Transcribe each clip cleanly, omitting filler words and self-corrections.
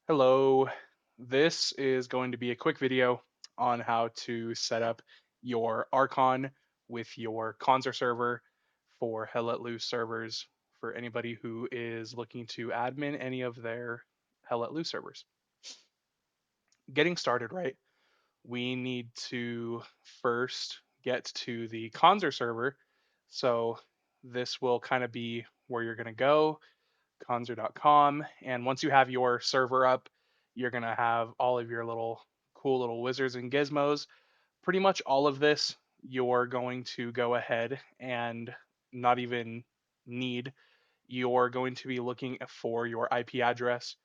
Hello, this is going to be a quick video on how to set up your RCON with your Qonzer server for Hell Let Loose servers for anybody who is looking to admin any of their Hell Let Loose servers. Getting started, right? We need to first get to the Qonzer server. So this will kind of be where you're going to go, Qonzer.com. And once you have your server up, you're going to have all of your cool little wizards and gizmos. Pretty much all of this, you're going to go ahead and not even need. You're going to be looking for your IP address,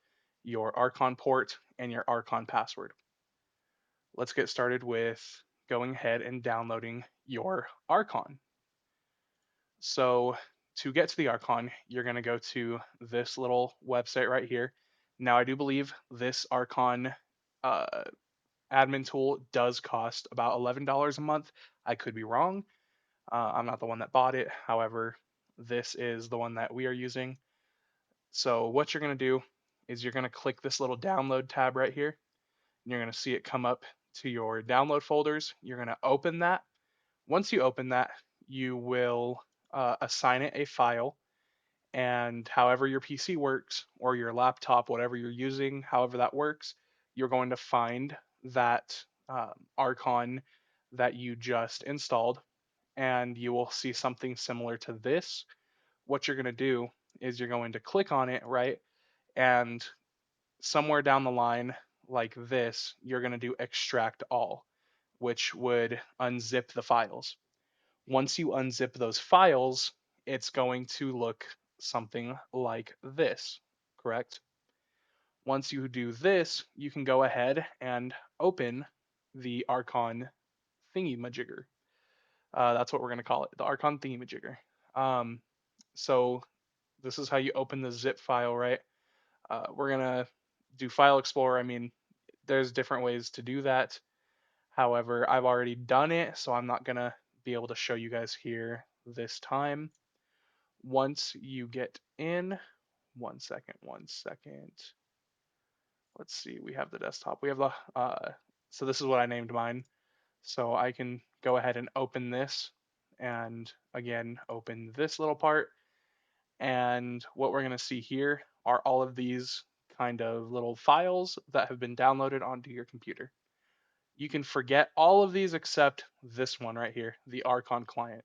your RCON port, and your RCON password. Let's get started with going ahead and downloading your RCON. So to get to the RCON, you're going to go to this little website right here. Now, I do believe this RCON uh, admin tool does cost about $11 a month. I could be wrong. I'm not the one that bought it. However, this is the one that we are using. So what you're going to do is you're going to click this little download tab right here. And you're going to see it come up to your download folders. You're going to open that. Once you open that, you will assign it a file, and however your PC works or your laptop, whatever you're using, however that works, you're going to find that RCON that you just installed, and you will see something similar to this. What you're going to do is you're going to click on it, right? And somewhere down the line, like this, you're going to do extract all, which would unzip the files. Once you unzip those files, it's going to look something like this, correct? Once you do this, you can go ahead and open the RCON thingy-majigger. That's what we're going to call it, the RCON thingy-majigger. Um, so this is how you open the zip file, right? We're going to do File Explorer. I mean, there's different ways to do that. However, I've already done it, so I'm not going to be able to show you guys here this time. Once you get in, one second. Let's see, we have the desktop. We have so this is what I named mine. So I can go ahead and open this and again, open this little part. And what we're gonna see here are all of these kind of little files that have been downloaded onto your computer. You can forget all of these except this one right here, the RCON client.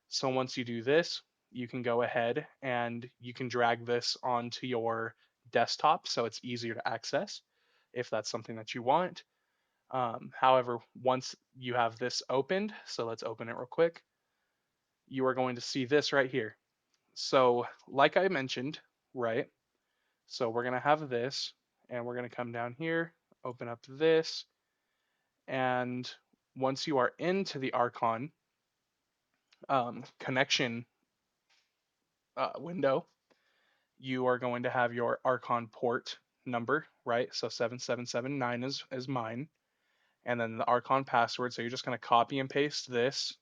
So once you do this, you can go ahead and you can drag this onto your desktop so it's easier to access if that's something that you want. However, once you have this opened, so let's open it real quick, you are going to see this right here. So like I mentioned, right? So we're going to have this and we're going to come down here, open up this, and once you are into the RCON connection window, you are going to have your RCON port number, right? So 7779 is mine. And then the RCON password. So you're just going to copy and paste this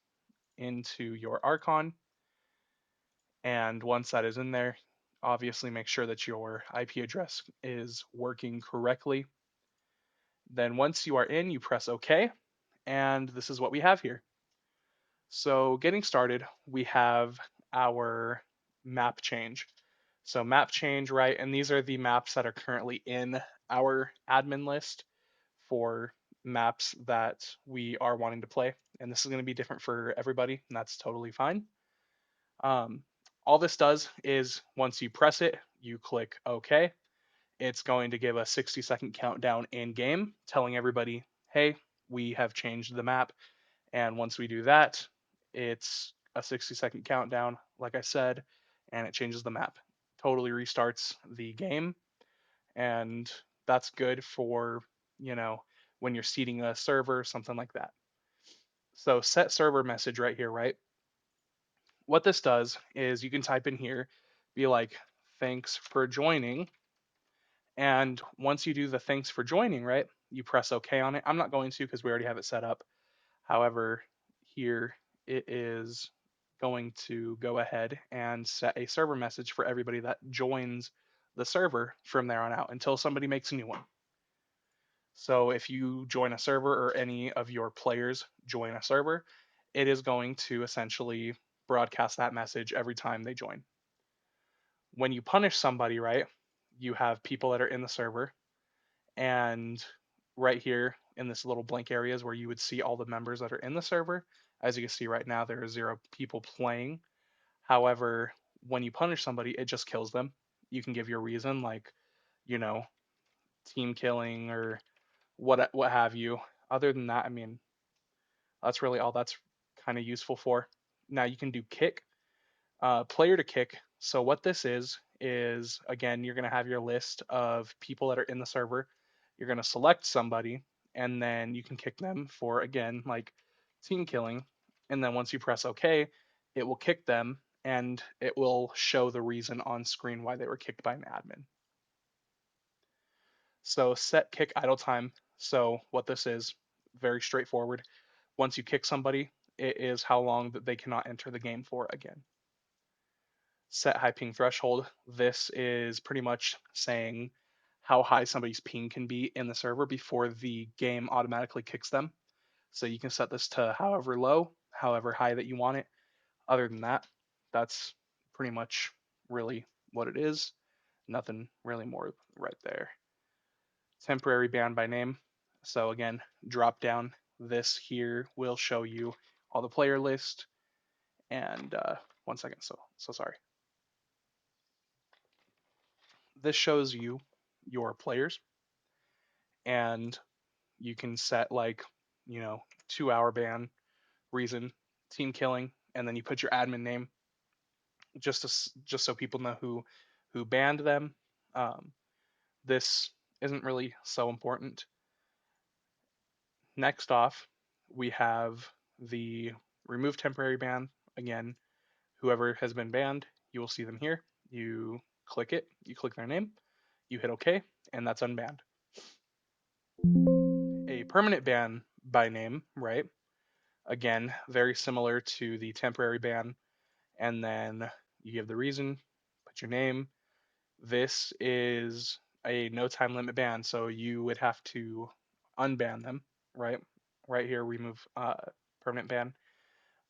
into your RCON. And once that is in there, obviously make sure that your IP address is working correctly. Then once you are in, you press OK. And this is what we have here. So getting started, we have our map change. So map change, right? And these are the maps that are currently in our admin list for maps that we are wanting to play. And this is going to be different for everybody, and that's totally fine. Um, all this does is once you press it, you click OK. It's going to give a 60-second countdown in game telling everybody, hey, we have changed the map. And once we do that, it's a 60-second countdown, like I said, and it changes the map. Totally restarts the game. And that's good for, you know, when you're seeding a server, something like that. So set server message right here, right? What this does is you can type in here, be like, thanks for joining. And once you do the thanks for joining, right, you press OK on it. I'm not going to because we already have it set up. However, here it is going to go ahead and set a server message for everybody that joins the server from there on out until somebody makes a new one. So if you join a server or any of your players join a server, it is going to essentially broadcast that message every time they join. When you punish somebody, right, you have people that are in the server, and right here in this little blank areas where you would see all the members that are in the server. As you can see right now, there are 0 people playing. However, when you punish somebody, it just kills them. You can give your reason, like, you know, team killing or what have you. Other than that, I mean, that's really all that's kind of useful for. Now you can do kick, player to kick. So what this is again, you're going to have your list of people that are in the server. You're going to select somebody, and then you can kick them for, again, like team killing. And then once you press OK, it will kick them, and it will show the reason on screen why they were kicked by an admin. So set kick idle time. So what this is, very straightforward. Once you kick somebody, it is how long that they cannot enter the game for again. Set high ping threshold. This is pretty much saying how high somebody's ping can be in the server before the game automatically kicks them. So you can set this to however low, however high that you want it. Other than that, that's pretty much really what it is. Nothing really more right there. Temporary ban by name. So again, drop down. This here will show you all the player list. And 1 second, so sorry. This shows you your players, and you can set, like, 2-hour ban, reason, team killing, and then you put your admin name just so people know who banned them. Um, this isn't really so important. Next off, we have the remove temporary ban. Again, whoever has been banned, you will see them here. You click it, you click their name, you hit OK, and that's unbanned. A permanent ban by name, right? Again, very similar to the temporary ban. And then you give the reason, put your name. This is a no time limit ban, so you would have to unban them, right? Right here, remove permanent ban.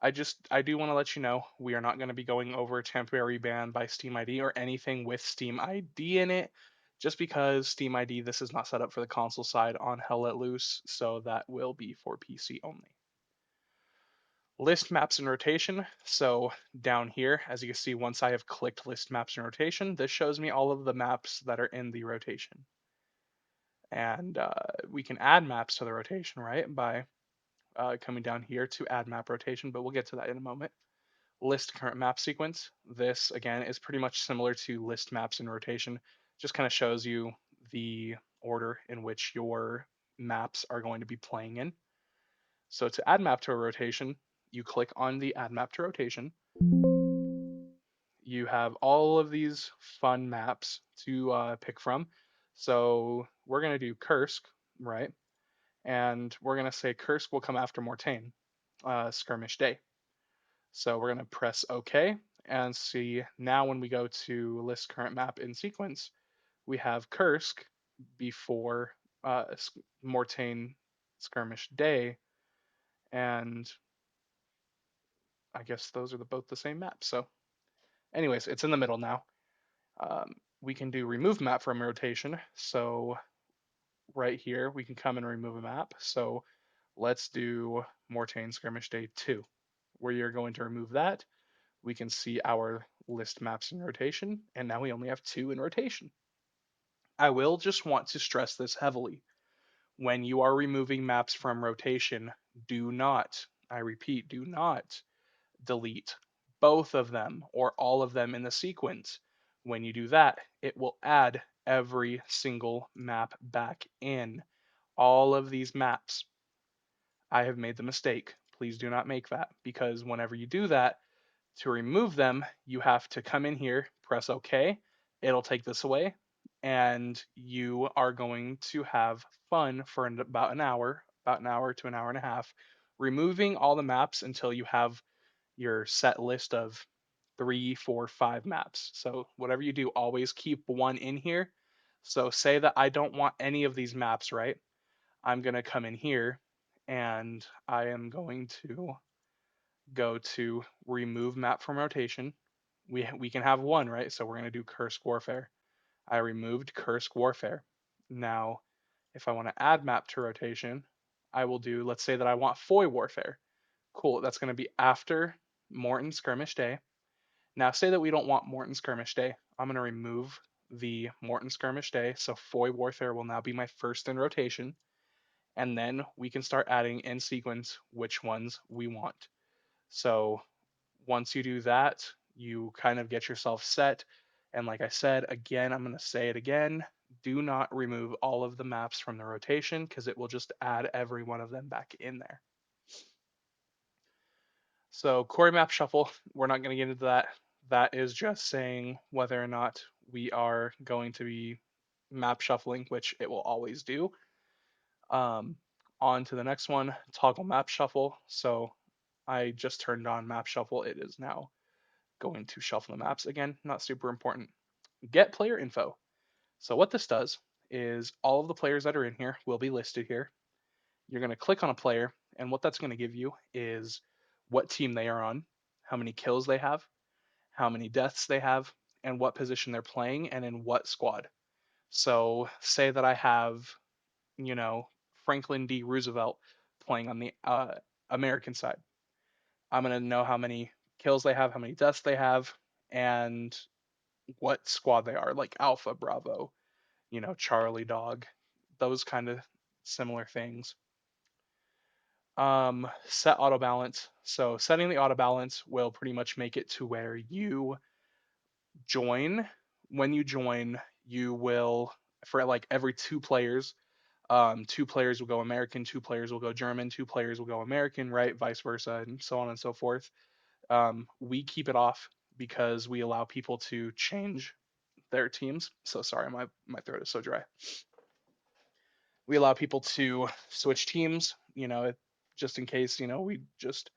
I do want to let you know we are not going to be going over temporary ban by Steam ID or anything with Steam ID in it, just because Steam ID, this is not set up for the console side on Hell Let Loose, so that will be for PC only. List maps in rotation. So down here, as you can see, once I have clicked list maps in rotation, this shows me all of the maps that are in the rotation. And we can add maps to the rotation, right, by coming down here to add map rotation, but we'll get to that in a moment. List current map sequence. This, again, is pretty much similar to list maps in rotation. Just kind of shows you the order in which your maps are going to be playing in. So to add map to a rotation, you click on the add map to rotation. You have all of these fun maps to pick from. So we're going to do Kursk, right? And we're going to say Kursk will come after Mortain, skirmish day. So we're going to press OK and see now when we go to list current map in sequence, we have Kursk before Mortain skirmish day, and I guess those are both the same map. So anyways, it's in the middle now. We can do remove map from rotation. So right here, we can come and remove a map. So let's do Mortain Skirmish Day 2, where you're going to remove that. We can see our list maps in rotation, and now we only have 2 in rotation. I will just want to stress this heavily. When you are removing maps from rotation, do not, I repeat, do not delete both of them or all of them in the sequence. When you do that, it will add every single map back in. All of these maps, I have made the mistake. Please do not make that, because whenever you do that, to remove them, you have to come in here, press OK. It'll take this away, and you are going to have fun for about an hour to an hour and a half, removing all the maps until you have your set list of three, four, five maps. So whatever you do, always keep one in here. So say that I don't want any of these maps, right? I'm going to come in here and I am going to go to remove map from rotation. We can have one, right? So we're going to do Kursk Warfare. I removed Kursk Warfare. Now, if I want to add map to rotation, I will do, let's say that I want Foy Warfare. Cool, that's going to be after Morton Skirmish Day. Now, say that we don't want Morton Skirmish Day. I'm going to remove the Morton Skirmish Day, so Foy Warfare will now be my first in rotation, and then we can start adding in sequence which ones we want. So once you do that, you kind of get yourself set. And like I said, again, I'm going to say it again, do not remove all of the maps from the rotation because it will just add every one of them back in there. So Core Map Shuffle, we're not going to get into that. That is just saying whether or not we are going to be map shuffling, which it will always do. Um, on to the next one, Toggle Map Shuffle. So I just turned on Map Shuffle. It is now going to shuffle the maps again, not super important. Get player info. So what this does is all of the players that are in here will be listed here. You're going to click on a player, and what that's going to give you is what team they are on, how many kills they have, how many deaths they have, and what position they're playing and in what squad. So say that I have, you know, Franklin D. Roosevelt playing on the American side. I'm going to know how many kills they have, how many deaths they have, and what squad they are, like Alpha, Bravo, Charlie Dog, those kind of similar things. Set auto balance. So setting the auto balance will pretty much make it to where you join. When you join, you will, for like every two players will go American, two players will go German, two players will go American, right? Vice versa, and so on and so forth. We keep it off because we allow people to change their teams. So sorry, my throat is so dry. We allow people to switch teams, just in case, we just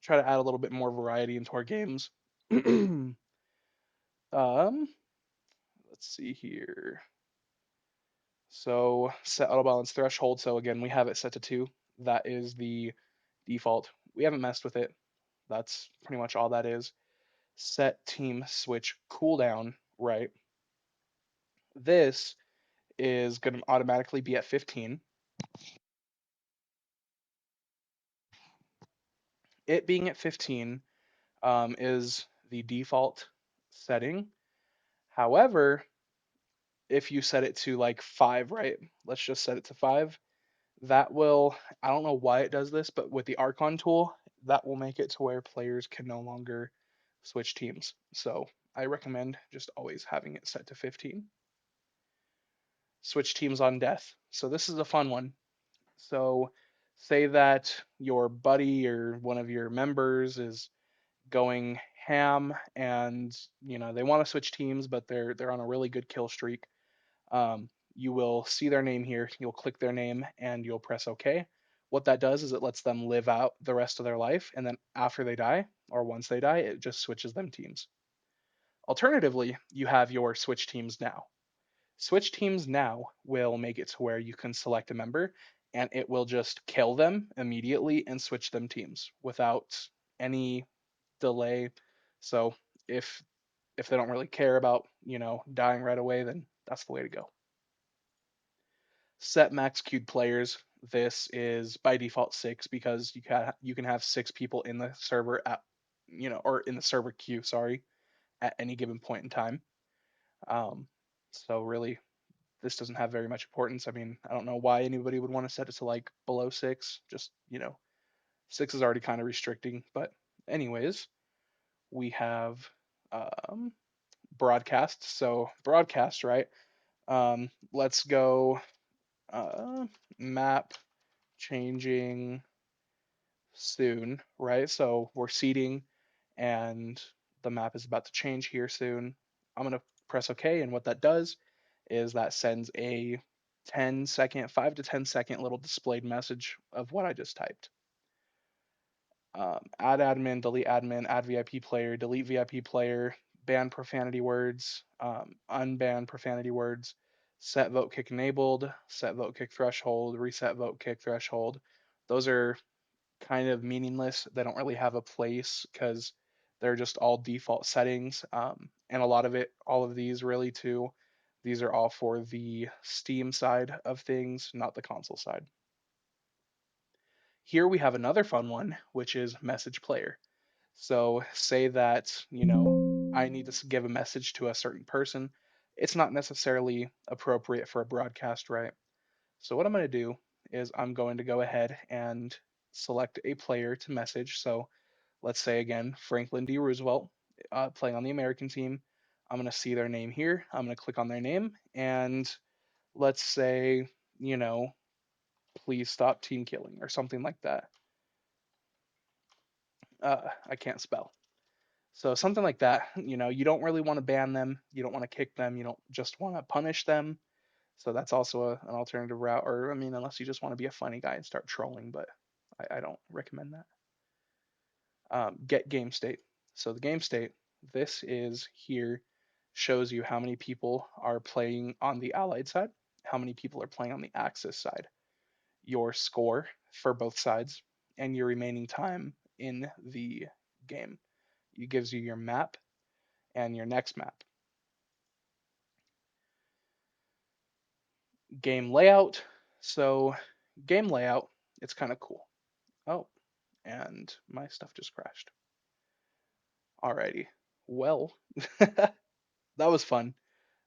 try to add a little bit more variety into our games. um, let's see here. So set auto balance threshold. So again, we have it set to 2. That is the default. We haven't messed with it. That's pretty much all that is. Set team switch cooldown, right? This is going to automatically be at 15. It being at 15 is the default setting. However, if you set it to like 5, right? Let's just set it to 5. That will, I don't know why it does this, but with the RCON tool, that will make it to where players can no longer switch teams. So I recommend just always having it set to 15. Switch teams on death. So this is a fun one. So say that your buddy or one of your members is going ham and they want to switch teams but they're on a really good kill streak. You will see their name here, you'll click their name and you'll press OK. What that does is it lets them live out the rest of their life, and then after they die or once they die it just switches them teams. Alternatively, you have your switch teams now. Switch teams now will make it to where you can select a member and it will just kill them immediately and switch them teams without any delay. So if they don't really care about, dying right away, then that's the way to go. Set max queued players. This is by default 6 because you can have 6 people in the server or in the server queue, sorry, at any given point in time. So really, this doesn't have very much importance. I mean, I don't know why anybody would want to set it to like below 6. Just, 6 is already kind of restricting. But anyways, we have um, broadcast. So broadcast, right? Let's go map changing soon, right? So we're seeding and the map is about to change here soon. I'm going to press OK, and what that does is that sends a 5 to 10 second little displayed message of what I just typed. Add admin, add VIP player, delete VIP player, ban profanity words, unban profanity words, set vote kick enabled, set vote kick threshold, reset vote kick threshold. Those are kind of meaningless. They don't really have a place because they're just all default settings. And a lot of it, all of these really too, these are all for the Steam side of things, not the console side. Here we have another fun one, which is message player. So say that, I need to give a message to a certain person. It's not necessarily appropriate for a broadcast, right? So what I'm going to do is I'm going to go ahead and select a player to message. So let's say again, Franklin D. Roosevelt, playing on the American team. I'm going to see their name here. I'm going to click on their name and let's say, you know, please stop team killing or something like that. I can't spell. So something like that, you don't really want to ban them, you don't want to kick them, you don't just want to punish them. So that's also an alternative route, or I mean, unless you just want to be a funny guy and start trolling, but I don't recommend that. Get game state. So the game state, this is here, shows you how many people are playing on the Allied side, how many people are playing on the Axis side, your score for both sides, and your remaining time in the game. It gives you your map and your next map. Game layout. So game layout, it's kind of cool. Oh, and my stuff just crashed. Alrighty. Well, that was fun.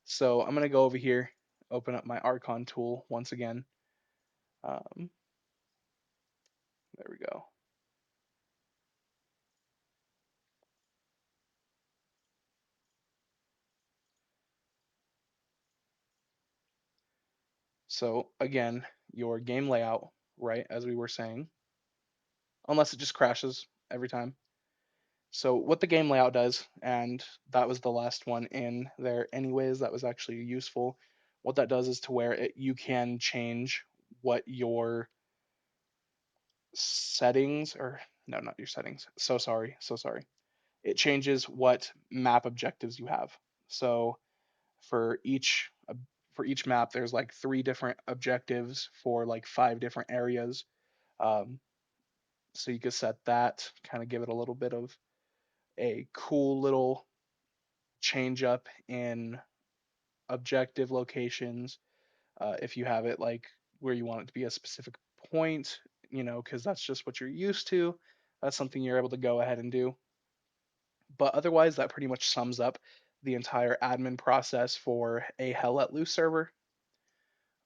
So I'm gonna go over here, open up my RCON tool once again. Um, there we go. So again, your game layout, right, as we were saying, unless it just crashes every time. So what the game layout does, and that was the last one in there anyways, that was actually useful. What that does is to where you can change what your settings, or no, not your settings. So sorry. It changes what map objectives you have. So for each for each map, there's like 3 different objectives for like 5 different areas. Um, so you could set that, kind of give it a little bit of a cool little change up in objective locations. If you have it like where you want it to be a specific point, because that's just what you're used to. That's something you're able to go ahead and do. But otherwise, that pretty much sums up the entire admin process for a Hell Let Loose server.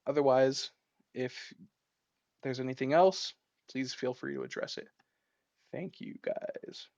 Otherwise, if there's anything else, please feel free to address it. Thank you guys.